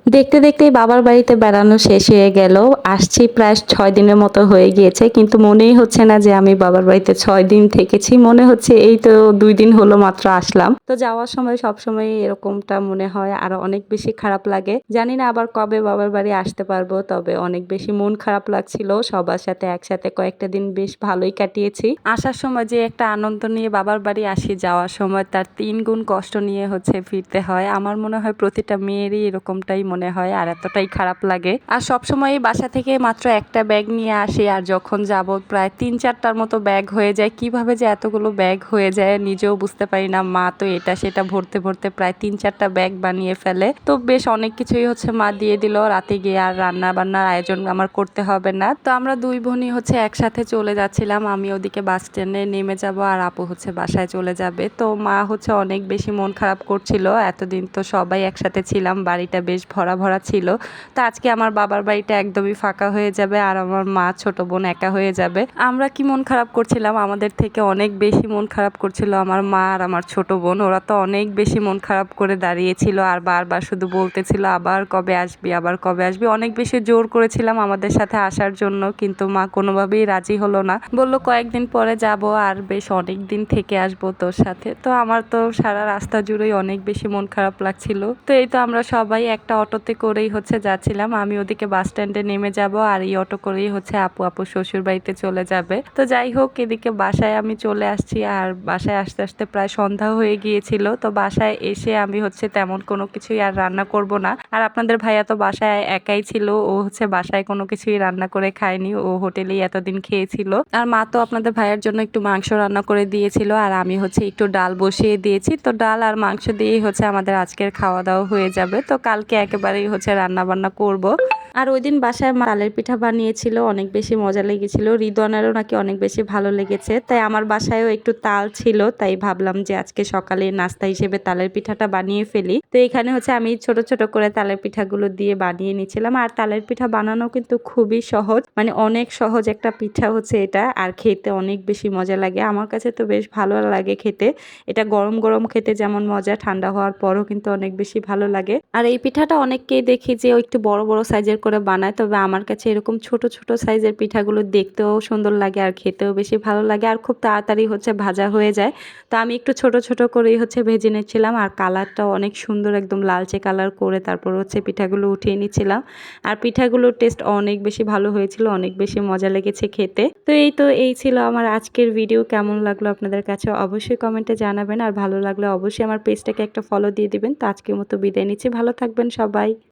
দেখতে দেখতেই বাবার বাড়িতে বেড়ানো শেষ হয়ে গেল। আসছি প্রায় ৬ দিনের মতো হয়ে গিয়েছে। কিন্তু মনেই হচ্ছে না যে আমি বাবার বাড়িতে ৬ দিন থেকেছি। মনে হচ্ছে এই তো ২ দিন হলো মাত্র আসলাম। তো যাওয়ার সময় সবসময়ই এরকমটা মনে হয় আর অনেক বেশি খারাপ লাগে। জানি না আবার কবে বাবার বাড়ি আসতে পারবো। তবে অনেক বেশি মন খারাপ লাগছিল। সবার সাথে একসাথে কয়েকটা দিন বেশ ভালোই কাটিয়েছি। আসার সময় যে একটা আনন্দ নিয়ে বাবার বাড়ি আসি, যাওয়ার সময় তার ৩ গুণ কষ্ট নিয়ে হচ্ছে ফিরতে হয়। আমার মনে হয় প্রতিটা মেয়েরই এরকমটাই মনে হয় আর এতটাই খারাপ লাগে। আর সবসময়ই বাসা থেকে মাত্র একটা ব্যাগ নিয়ে আসি আর যখন যাব প্রায় ৩-৪টার মতো ব্যাগ হয়ে যায়। কিভাবে যে এতগুলো ব্যাগ হয়ে যায় নিজেও বুঝতে পারি না। মা তো এটা সেটা ভরতে ভরতে প্রায় ৩-৪টা ব্যাগ বানিয়ে ফেলে। তো বেশ অনেক কিছুই হচ্ছে মা দিয়ে দিল। রাতে গিয়ে আর রান্না বান্নার আয়োজন আমার করতে হবে না। তো আমরা দুই বোনই হচ্ছে একসাথে চলে যাচ্ছিলাম। আমি ওদিকে বাস স্ট্যান্ডে নেমে যাব আর আপু হচ্ছে বাসায় চলে যাবে। তো মা হচ্ছে অনেক বেশি মন খারাপ করছিল। এতদিন তো সবাই একসাথে ছিলাম, বাড়িটা বেশ ভরা ভরা ছিল। তো আজকে আমার বাবার বাড়িটা একদমই ফাঁকা হয়ে যাবে আর আমার মা ছোট বোন একা হয়ে যাবে। আমরা কি মন খারাপ করছিলাম, আমাদের থেকে অনেক বেশি মন খারাপ করছিল আমার মা আর আমার ছোট বোন। ওরা তো অনেক বেশি মন খারাপ করে দাঁড়িয়েছিল আর বারবার শুধু বলতেছিল আবার কবে আসবি, আবার কবে আসবি। অনেক বেশি জোর করেছিলাম আমাদের সাথে আসার জন্য, কিন্তু মা কোনোভাবেই রাজি হলো না। বলল কয়েকদিন পরে যাব আর বেশ অনেক দিন থেকে আসবো তোর সাথে। তো আমার তো সারা রাস্তা জুড়েই অনেক বেশি মন খারাপ লাগছিল। তো এই তো আমরা সবাই একটা অটোতে করেই হচ্ছে যাচ্ছিলাম। আমি ওদিকে বাস স্ট্যান্ডে নেমে যাব আর এই অটো করেই হচ্ছে আপু শ্বশুর বাড়িতে চলে যাবে। তো যাই হোক, এদিকে বাসায় আমি চলে আসছি আর বাসায় আসতে আসতে প্রায় সন্ধ্যা হয়ে গিয়েছিল। তো বাসায় এসে আমি হচ্ছে তেমন কোনো কিছুই আর রান্না করব না। আর আপনাদের ভাইয়া তো বাসায় একাই ছিল, ও হচ্ছে বাসায় কোনো কিছুই রান্না করে খায়নি, ও হোটেলেই এতদিন খেয়েছিল। আর মা তো আপনাদের ভাইয়ের জন্য একটু মাংস রান্না করে দিয়েছিল আর আমি হচ্ছে একটু ডাল বসিয়ে দিয়েছি। তো ডাল আর মাংস দিয়েই হচ্ছে আমাদের আজকের খাওয়া দাওয়া হয়ে যাবে। তো কালকে একেবারেই হচ্ছে রান্না বান্না করব। আর ওই দিন বাসায় মা তালের পিঠা বানিয়েছিল, অনেক বেশি মজা লেগেছিল। রিদওয়ানেরও নাকি অনেক বেশি ভালো লেগেছে। তাই আমার বাসায়ও একটু তাল ছিল, তাই ভাবলাম যে আজকে সকালে নাস্তা হিসেবে তালের পিঠাটা বানিয়ে ফেলি। তো এখানে হচ্ছে আমি ছোট ছোট করে তালের পিঠাগুলো দিয়ে বানিয়ে নিচ্ছিলাম। আর তালের পিঠা বানানো কিন্তু খুবই সহজ, মানে অনেক সহজ একটা পিঠা হচ্ছে এটা, আর খেতে অনেক বেশি মজা লাগে। আমার কাছে তো বেশ ভালো লাগে খেতে। এটা গরম গরম খেতে যেমন মজা, ঠান্ডা হওয়ার পরও কিন্তু অনেক বেশি ভালো লাগে। আর এই পিঠাটা অনেককেই দেখি যে একটু বড় বড় সাইজের করে বানায়, তবে আমার কাছে এরকম ছোট ছোট সাইজের পিঠাগুলো দেখতেও সুন্দর লাগে আর খেতেও বেশি ভালো লাগে আর খুব তাড়াতাড়ি হচ্ছে ভাজা হয়ে যায়। তো আমি একটু ছোট ছোট করেই হচ্ছে ভেজে নিচ্ছিলাম আর কালারটাও অনেক সুন্দর, একদম লালচে কালার করে তারপর হচ্ছে পিঠাগুলো উঠিয়ে নিচ্ছিলাম। আর পিঠাগুলোর টেস্ট অনেক বেশি ভালো হয়েছিল, অনেক বেশি মজা লেগেছে খেতে। তো এই ছিল আমার আজকের ভিডিও। কেমন লাগলো আপনাদের কাছে অবশ্যই কমেন্টে জানাবেন আর ভালো লাগলে অবশ্যই আমার পেজটাকে একটা ফলো দিয়ে দিবেন। তো আজকের মতো বিদায় নিচ্ছি, ভালো থাকবেন সবাই।